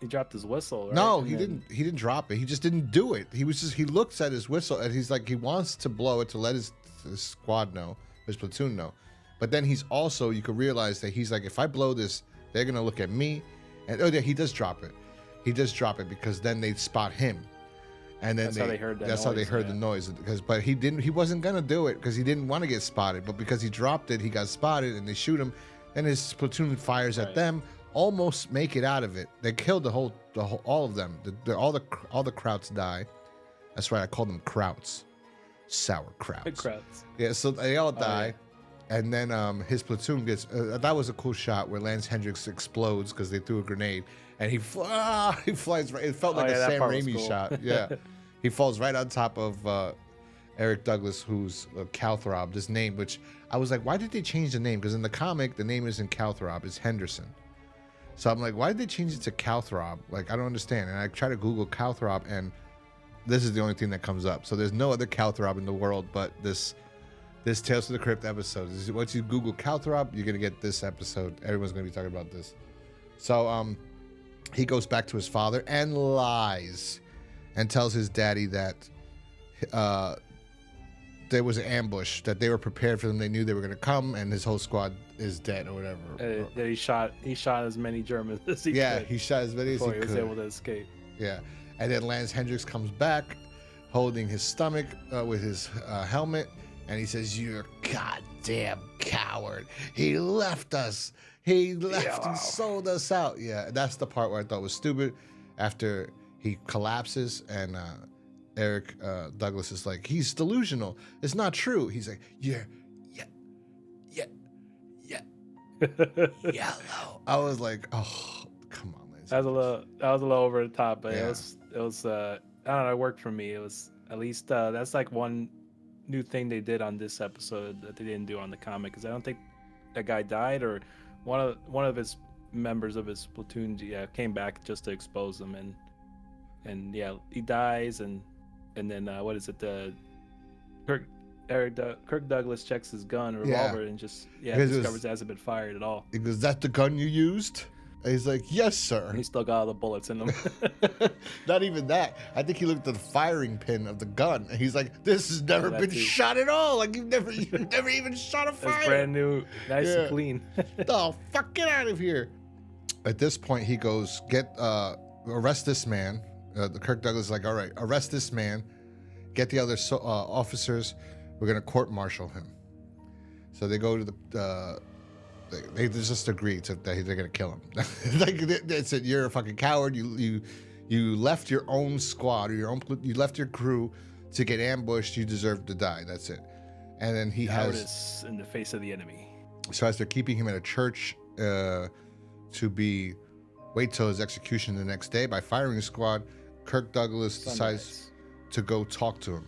[SPEAKER 2] He dropped his whistle. Right?
[SPEAKER 1] No,
[SPEAKER 2] And
[SPEAKER 1] he
[SPEAKER 2] then-
[SPEAKER 1] didn't. He didn't drop it. He just didn't do it. He looks at his whistle and he's like he wants to blow it to let his squad know, his platoon know. But then he's also, you could realize that he's like, if I blow this, they're gonna look at me. And yeah, he does drop it. He does drop it because then they spot him. And then
[SPEAKER 2] That's how they heard that
[SPEAKER 1] That's how they
[SPEAKER 2] noise,
[SPEAKER 1] heard
[SPEAKER 2] yeah.
[SPEAKER 1] the noise. But he wasn't gonna do it because he didn't want to get spotted. But because he dropped it, he got spotted and they shoot him. Then his platoon fires at them. Almost make it out of it. They killed the whole all of them. All the Krauts die. That's right. I call them Krauts. Sauerkrauts.
[SPEAKER 2] Big crowds.
[SPEAKER 1] Yeah. So they all
[SPEAKER 2] Oh,
[SPEAKER 1] die, and then his platoon gets. That was a cool shot where Lance Hendricks explodes because they threw a grenade, and he flies right. It felt like a
[SPEAKER 2] that
[SPEAKER 1] Sam
[SPEAKER 2] part was
[SPEAKER 1] Raimi
[SPEAKER 2] cool.
[SPEAKER 1] shot. Yeah. He falls right on top of Eric Douglas, who's Kalthrob. This name, which I was like, why did they change the name? Because in the comic, the name isn't Kalthrob, it's Henderson. So I'm like, why did they change it to Kalthrob? Like, I don't understand. And I try to Google Kalthrob, and this is the only thing that comes up. So there's no other Kalthrob in the world but this Tales from the Crypt episode. Once you Google Kalthrob, you're gonna get this episode. Everyone's gonna be talking about this. So he goes back to his father and lies and tells his daddy that there was an ambush, that they were prepared for them. They knew they were gonna come, and his whole squad is dead or whatever.
[SPEAKER 2] That he shot as many Germans as he could.
[SPEAKER 1] He shot as many as he
[SPEAKER 2] before he was
[SPEAKER 1] could.
[SPEAKER 2] able to escape.
[SPEAKER 1] Yeah, and then Lance Hendricks comes back, holding his stomach with his helmet, and he says, "You're a goddamn coward. He left us. He left and sold us out." Yeah, that's the part where I thought was stupid. After he collapses, and Eric Douglas is like, "He's delusional. It's not true." He's like, "Yeah, yellow." I was like, "Oh, come on, Lance."
[SPEAKER 2] That was a little over the top, but
[SPEAKER 1] Yeah.
[SPEAKER 2] it was I don't know, it worked for me. It was at least that's like one new thing they did on this episode that they didn't do on the comic, because I don't think that guy died, or one of his members of his platoon came back just to expose him, and yeah, he dies, and then what is it, the Kirk Douglas checks his gun or revolver and just
[SPEAKER 1] Because it
[SPEAKER 2] discovers it hasn't been fired at all.
[SPEAKER 1] He goes, "That's the gun you used?" And he's like, "Yes, sir."
[SPEAKER 2] And he still got all the bullets in him.
[SPEAKER 1] Not even that. I think he looked at the firing pin of the gun, and he's like, "This has never
[SPEAKER 2] that
[SPEAKER 1] been
[SPEAKER 2] too.
[SPEAKER 1] shot at all. Like you've never even shot a fire."
[SPEAKER 2] It's brand new, nice
[SPEAKER 1] Yeah.
[SPEAKER 2] and clean.
[SPEAKER 1] Oh, fuck, get out of here. At this point, he goes, arrest this man. The Kirk Douglas is like, "All right, arrest this man. Get the other officers. We're going to court-martial him." So they go to they just agree that they're going to kill him. Like they said, "You're a fucking coward. You left your own squad, or you left your crew to get ambushed. You deserve to die. That's it." And then he has,
[SPEAKER 2] Cowardice in the face of the enemy.
[SPEAKER 1] so as they're keeping him at a church to wait till his execution the next day by firing squad, Kirk Douglas decides to go talk to him.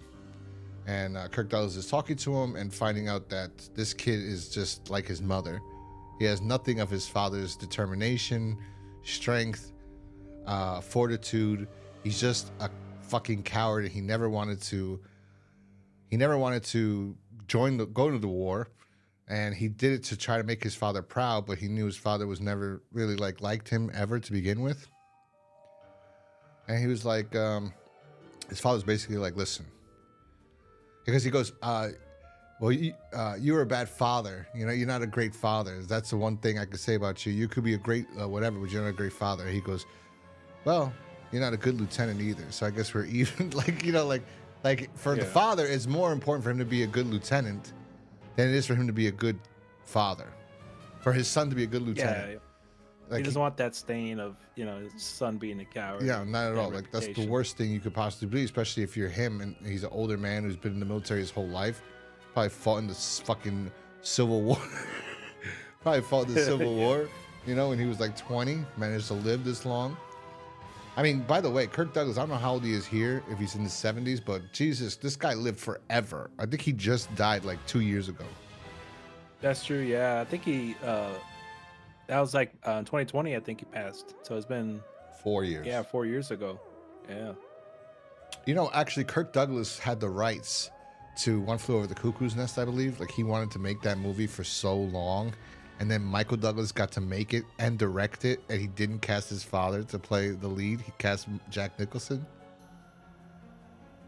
[SPEAKER 1] And Kirk Douglas is talking to him and finding out that this kid is just like his mother. He has nothing of his father's determination, strength, fortitude. He's just a fucking coward, and he never wanted to go into the war. And he did it to try to make his father proud, but he knew his father was never really liked him ever to begin with. And he was like, his father's basically like, "Listen," because he goes, "Well, you were a bad father. You know, you're not a great father. That's the one thing I could say about you. You could be a great whatever, but you're not a great father." He goes, "Well, you're not a good lieutenant either. So I guess we're even." For the father, it's more important for him to be a good lieutenant than it is for him to be a good father. For his son to be a good lieutenant. Like
[SPEAKER 2] he doesn't want that stain of his son being a coward.
[SPEAKER 1] yeah, not at
[SPEAKER 2] and
[SPEAKER 1] all. Like that's the
[SPEAKER 2] reputation.
[SPEAKER 1] worst thing you could possibly be, especially if you're him and he's an older man who's been in the military his whole life. Probably fought in the fucking Civil War. Probably fought in the Civil War. When he was like 20, managed to live this long. I mean, by the way, Kirk Douglas, I don't know how old he is here, if he's in his 70s, but Jesus, this guy lived forever. I think he just died like 2 years ago.
[SPEAKER 2] That's true. Yeah, I think he. That was like 2020. I think he passed. So it's been
[SPEAKER 1] 4 years.
[SPEAKER 2] Yeah, 4 years ago. Yeah.
[SPEAKER 1] Actually, Kirk Douglas had the rights to One Flew Over the Cuckoo's Nest, I believe. Like, he wanted to make that movie for so long. And then Michael Douglas got to make it and direct it, and he didn't cast his father to play the lead. He cast Jack Nicholson.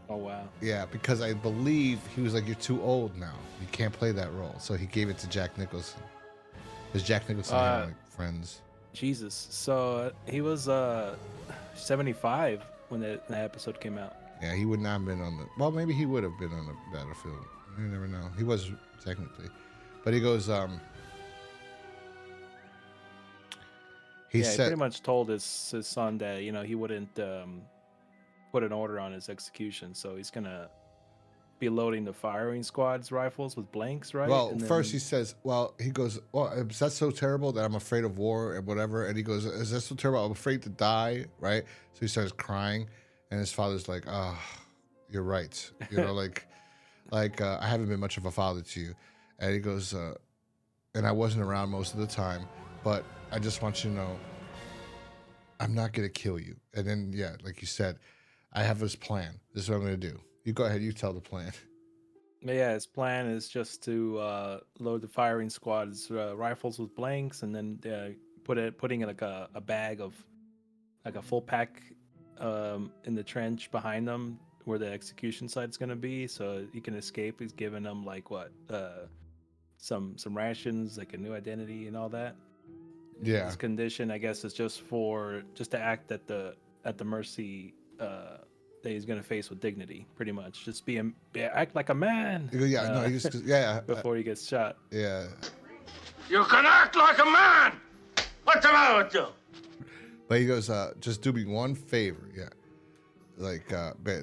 [SPEAKER 2] Oh, wow.
[SPEAKER 1] Yeah, because I believe he was like, you're too old now. You can't play that role. So he gave it to Jack Nicholson. Because Jack Nicholson had like friends.
[SPEAKER 2] Jesus. So he was 75 when that episode came out.
[SPEAKER 1] Yeah, he would not have been on the... Well, maybe he would have been on the battlefield. You never know. He was, technically. But he goes... He
[SPEAKER 2] He
[SPEAKER 1] said...
[SPEAKER 2] pretty much told his son that, he wouldn't put an order on his execution. So he's going to be loading the firing squad's rifles with blanks, right?
[SPEAKER 1] Well,
[SPEAKER 2] And then-
[SPEAKER 1] first he says, he goes, well, is that so terrible that I'm afraid of war and whatever? And he goes, is that so terrible? I'm afraid to die, right? So he starts crying, and his father's like, you're right. I haven't been much of a father to you. And he goes, and I wasn't around most of the time, but I just want you to know, I'm not going to kill you. And then, yeah, like you said, I have this plan. This is what I'm going to do. You go ahead. You tell the plan.
[SPEAKER 2] But yeah, his plan is just to load the firing squad's rifles with blanks, and then putting like a bag of like a full pack in the trench behind them where the execution site's gonna be, so he can escape. He's giving them like some rations, like a new identity and all that.
[SPEAKER 1] Yeah.
[SPEAKER 2] His condition, I guess, is just to act at the mercy that he's gonna face with dignity, pretty much. Just act like a man.
[SPEAKER 1] Yeah, no, he just yeah.
[SPEAKER 2] Before he gets shot.
[SPEAKER 1] Yeah.
[SPEAKER 6] You can act like a man! What's the matter with you?
[SPEAKER 1] But he goes, just do me one favor, yeah. Like,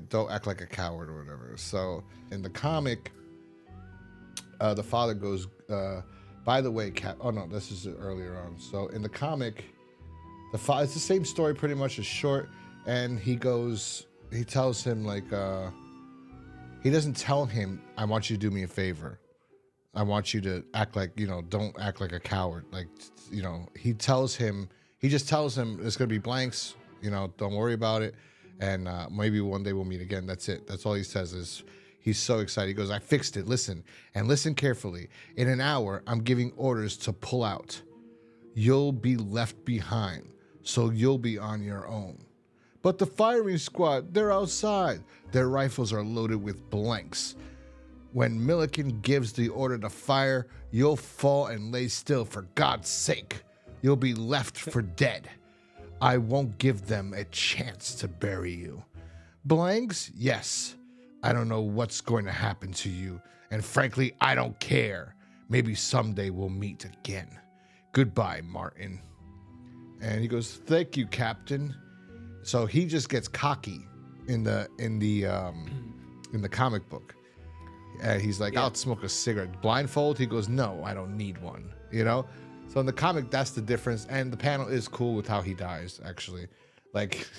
[SPEAKER 1] don't act like a coward or whatever. So in the comic, the father goes, by the way, oh no, this is earlier on. So in the comic, it's the same story pretty much, as short, and he tells him like, he doesn't tell him, I want you to do me a favor. I want you to act like, don't act like a coward. Like, he just tells him it's going to be blanks, don't worry about it. And maybe one day we'll meet again. That's it. That's all he says is he's so excited. He goes, I fixed it. Listen carefully. In an hour, I'm giving orders to pull out. You'll be left behind, so you'll be on your own. But the firing squad, they're outside. Their rifles are loaded with blanks. When Milliken gives the order to fire, you'll fall and lay still for God's sake. You'll be left for dead. I won't give them a chance to bury you. Blanks? Yes. I don't know what's going to happen to you, and frankly, I don't care. Maybe someday we'll meet again. Goodbye, Martin. And he goes, thank you, Captain. So he just gets cocky in the comic book. And he's like, I'll smoke a cigarette. Blindfold? He goes, no, I don't need one. So in the comic, that's the difference. And the panel is cool with how he dies, actually.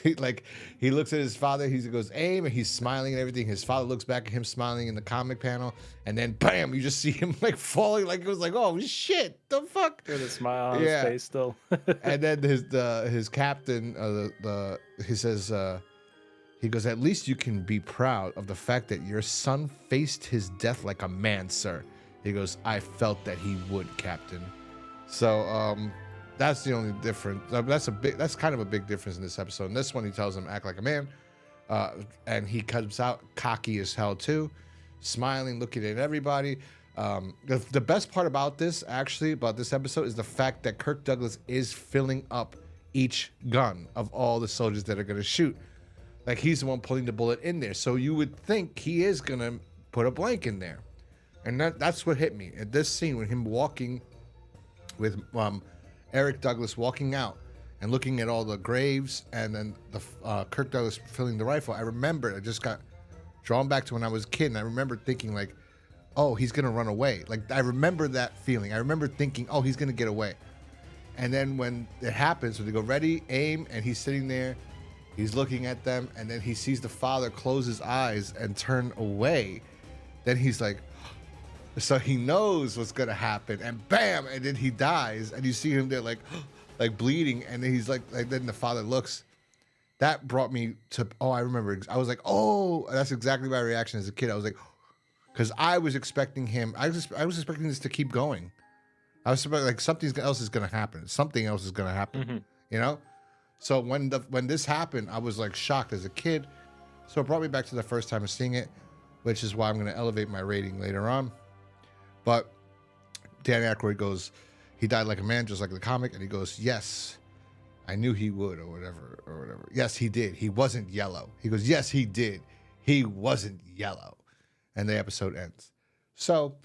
[SPEAKER 1] He looks at his father, he goes, aim, and he's smiling and everything. His father looks back at him smiling in the comic panel, and then bam, you just see him like falling, like it was like, oh shit, the fuck.
[SPEAKER 2] With a smile on his face still.
[SPEAKER 1] And then his captain, he says, he goes, at least you can be proud of the fact that your son faced his death like a man, sir. He goes, I felt that he would, Captain. So that's the only difference. That's kind of a big difference in this episode. In this one, he tells him act like a man, and he comes out cocky as hell too, smiling, looking at everybody. The best part about this episode is the fact that Kirk Douglas is filling up each gun of all the soldiers that are going to shoot. Like, he's the one putting the bullet in there. So you would think he is going to put a blank in there. And that's what hit me. At this scene with him walking with Eric Douglas walking out and looking at all the graves, and then the Kirk Douglas filling the rifle. I remember, I just got drawn back to when I was a kid, and I remember thinking like, oh, he's gonna run away. Like, I remember that feeling. I remember thinking, oh, he's gonna get away. And then when it happens, when they go ready, aim, and he's sitting there, he's looking at them, and then he sees the father close his eyes and turn away. Then he's like, so he knows what's gonna happen, and bam, and then he dies, and you see him there like bleeding, and then he's like then the father looks. That brought me to, oh, I remember. I was like, oh, that's exactly my reaction as a kid. I was like, because I was expecting him. I was expecting this to keep going. I was like, something else is gonna happen. Something else is gonna happen. You know. So when this happened, I was like shocked as a kid. So it brought me back to the first time of seeing it, which is why I'm gonna elevate my rating later on. But Dan Aykroyd goes, he died like a man, just like the comic, and he goes, yes, I knew he would, or whatever. Yes, he did. He wasn't yellow. He goes, yes, he did. He wasn't yellow. And the episode ends. So,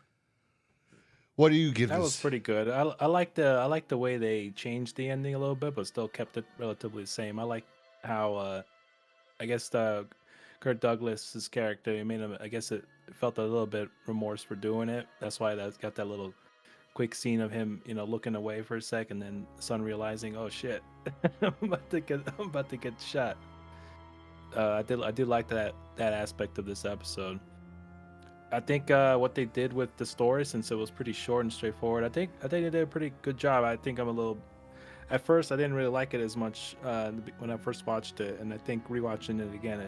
[SPEAKER 1] what do you give
[SPEAKER 2] That
[SPEAKER 1] this?
[SPEAKER 2] was pretty good. I like the way they changed the ending a little bit, but still kept it relatively the same. I like how I guess Kirk Douglas's character, I mean, I guess it felt a little bit remorse for doing it. That's why that's got that little quick scene of him, looking away for a sec, and then the son realizing, oh shit, I'm about to get shot. I did like that aspect of this episode. I think what they did with the story, since it was pretty short and straightforward, I think they did a pretty good job. I think at first I didn't really like it as much when I first watched it, and I think rewatching it again,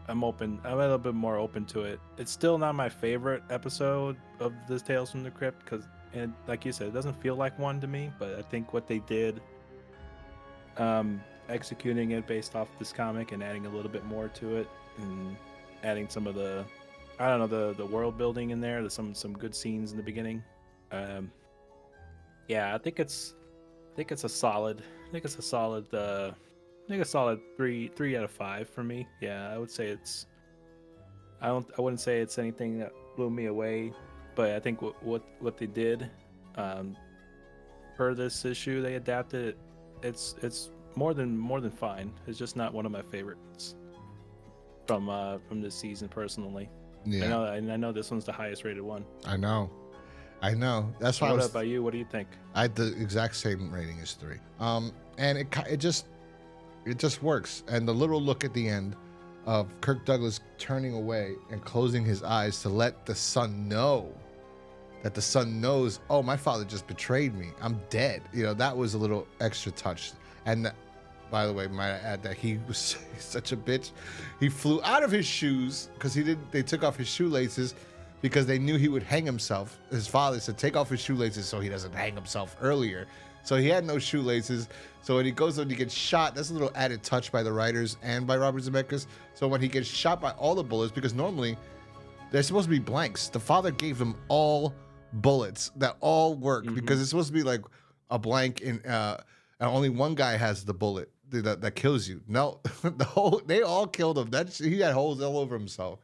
[SPEAKER 2] I'm a little bit more open to it. It's still not my favorite episode of this Tales from the Crypt, because, like you said, it doesn't feel like one to me, but I think what they did, executing it based off this comic and adding a little bit more to it, and adding some of the, I don't know, the world building in there. There's some good scenes in the beginning. Yeah, I think it's a solid 3 out of 5 for me. Yeah, I would say it's. I wouldn't say it's anything that blew me away, but I think what they did, per this issue they adapted it. It's more than fine. It's just not one of my favorites from this season personally.
[SPEAKER 1] Yeah.
[SPEAKER 2] I know this one's the highest rated one.
[SPEAKER 1] I know. That's why.
[SPEAKER 2] What about you? What do you think?
[SPEAKER 1] I had the exact same rating as 3. And it just works. And the little look at the end of Kirk Douglas turning away and closing his eyes to let the son know that the son knows, oh, my father just betrayed me. I'm dead. That was a little extra touch. And by the way, might I add that he was such a bitch. He flew out of his shoes because they took off his shoelaces because they knew he would hang himself. His father said, take off his shoelaces so he doesn't hang himself earlier. So he had no shoelaces. So when he goes and he gets shot, that's a little added touch by the writers and by Robert Zemeckis. So when he gets shot by all the bullets, because normally they're supposed to be blanks. The father gave them all bullets that all work, because it's supposed to be like a blank and only one guy has the bullet that kills you. No, they all killed him. He had holes all over himself.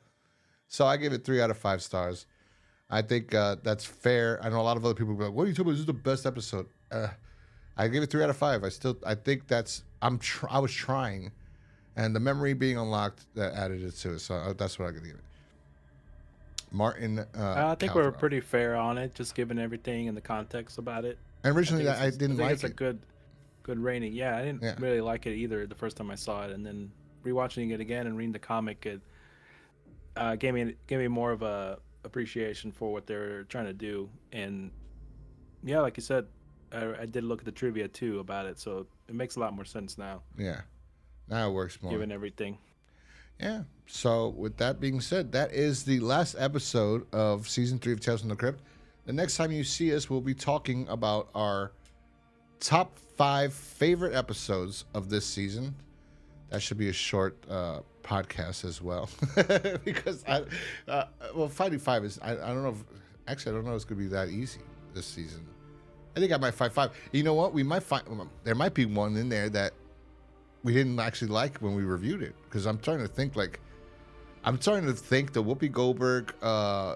[SPEAKER 1] So I give it 3 out of 5 stars. I think that's fair. I know a lot of other people go like, what are you talking about? This is the best episode. I give it 3 out of 5. I think that's, I was trying, and the memory being unlocked that added it to it. So that's what I'm gonna give it. Martin.
[SPEAKER 2] I think
[SPEAKER 1] Kalthrob.
[SPEAKER 2] we're pretty fair on it, just given everything and the context about it.
[SPEAKER 1] And originally, I didn't like
[SPEAKER 2] it's a good rating. Yeah, I didn't really like it either the first time I saw it, and then rewatching it again and reading the comic, it gave me more of a appreciation for what they're trying to do. And yeah, like you said, I did look at the trivia too about it, so it makes a lot more sense now.
[SPEAKER 1] Yeah, now it works more.
[SPEAKER 2] Given everything.
[SPEAKER 1] Yeah. So with that being said, that is the last episode of season 3 of Tales from the Crypt. The next time you see us, we'll be talking about our top 5 favorite episodes of this season. That should be a short podcast as well, because Fighting 5 is. I don't know. I don't know if it's gonna be that easy this season. I think I might fight 5. You know what? We might find. There might be one in there that we didn't actually like when we reviewed it, because I'm starting to think the Whoopi Goldberg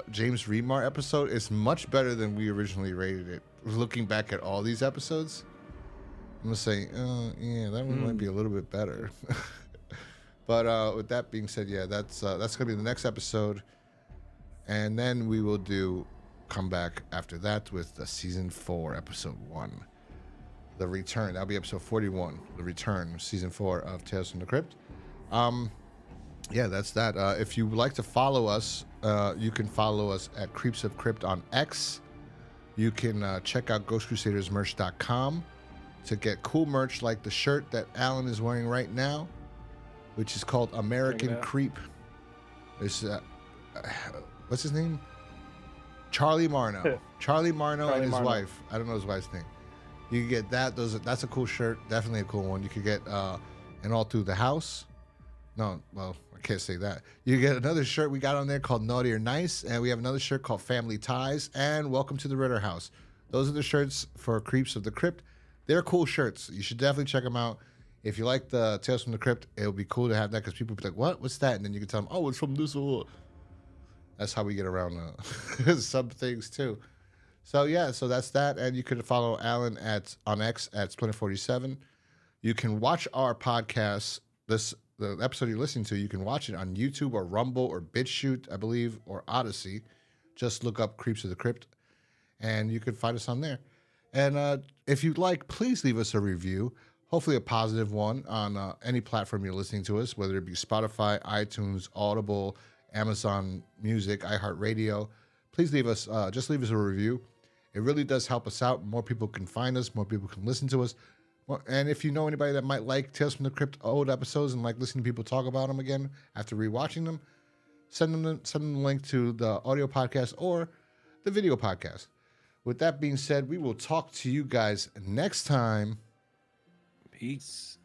[SPEAKER 1] James Remar episode is much better than we originally rated it. looking back at all these episodes, I'm gonna say, yeah, that one might be a little bit better. But with that being said, yeah, that's gonna be the next episode, and then we will come back after that with the season 4, episode 1, the return. That'll be episode 41, the return, season 4 of Tales from the Crypt. Yeah, that's that. If you would like to follow us, you can follow us at Creeps of Crypt on X. You can check out ghostcrusadersmerch.com to get cool merch like the shirt that Alan is wearing right now, which is called American Creep. There's what's his name? Charlie Marno. Charlie Marno and his wife. I don't know his wife's name. You can get that. That's a cool shirt. Definitely a cool one. You could get an All Through the House. No, well, I can't say that. You get another shirt we got on there called Naughty or Nice, and we have another shirt called Family Ties and Welcome to the Ritter House. Those are the shirts for Creeps of the Crypt. They're cool shirts. You should definitely check them out. If you like the Tales from the Crypt, it would be cool to have that because people will be like, what? What's that? And then you can tell them, oh, it's from this one. That's how we get around some things, too. So, yeah, so that's that. And you could follow Alan on X at Splinter47. You can watch our podcast, the episode you're listening to, you can watch it on YouTube or Rumble or BitChute, I believe, or Odyssey. Just look up Creeps of the Crypt, and you can find us on there. And if you'd like, please leave us a review, hopefully a positive one, on any platform you're listening to us, whether it be Spotify, iTunes, Audible, Amazon Music, iHeartRadio. Please leave us a review. It really does help us out. More people can find us. More people can listen to us. And if you know anybody that might like Tales from the Crypt old episodes and like listening to people talk about them again after rewatching them, send them the link to the audio podcast or the video podcast. With that being said, we will talk to you guys next time.
[SPEAKER 2] Peace.